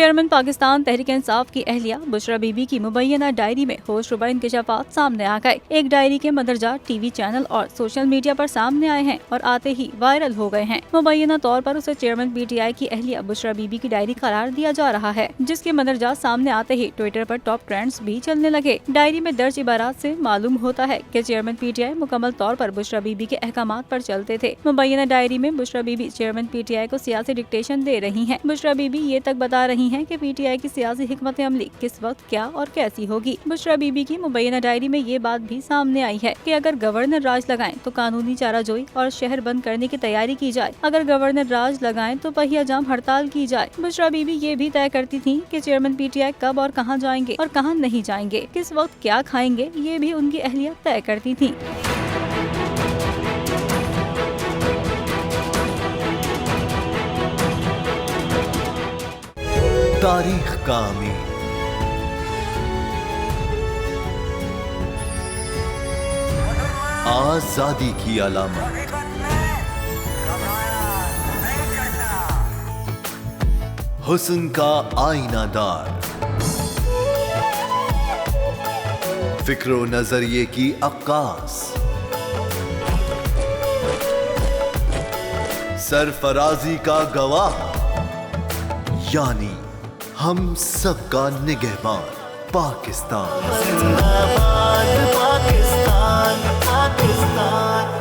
Chairman Pakistan Tehreek Insaf की अहलिया बुशरा बीबी की मुबैना diary में होश रुबा इंकशाफात सामने आ गए। एक डायरी के मंदरजा टीवी चैनल और सोशल मीडिया पर सामने आए हैं और आते ही वायरल हो गए हैं। मुबैना तौर पर उसे चेयरमैन पीटीआई की अहलिया बुशरा बीबी की डायरी करार दिया जा रहा है, जिसके मंदरजा सामने आते ही ट्विटर पर टॉप ट्रेंड्स भी चलने लगे। डायरी में दर्ज इबारात से मालूम होता है कि चेयरमैन पीटीआई मुकम्मल तौर पर बुशरा बीबी के अहकामात पर चलते थे। मुबैना डायरी में बुशरा बीबी चेयरमैन पीटीआई को सियासी डिक्टेशन दे रही हैं। बुशरा बीबी ये तक बता रही हैं कि पीटीआई की सियासी हिकमत अमली किस वक्त क्या और कैसी होगी। बुशरा बीबी की मुबैना डायरी में ये बात भी सामने आई है कि अगर गवर्नर राज लगाएं तो कानूनी चाराजोई और शहर बंद करने की तैयारी की जाए। अगर गवर्नर राज लगाएं तो पहिया जाम हड़ताल की जाए। बुशरा बीबी ये भी तय करती थी कि चेयरमैन पीटीआई कब और कहां जाएंगे और कहां नहीं जाएंगे, किस वक्त क्या खाएंगे, ये भी उनकी अहलिया तय करती थी। तारीख का अमीर, आजादी की अलामत, हुस्न का आईनादार, फिक्रो नजरिए की अक्कास, सरफराजी का गवाह, यानी हम सबका निगहबान पाकिस्तान। जिंदाबाद पाकिस्तान, पाकिस्तान।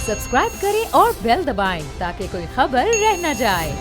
सब्सक्राइब करें और बेल दबाएं ताकि कोई खबर रह न जाए।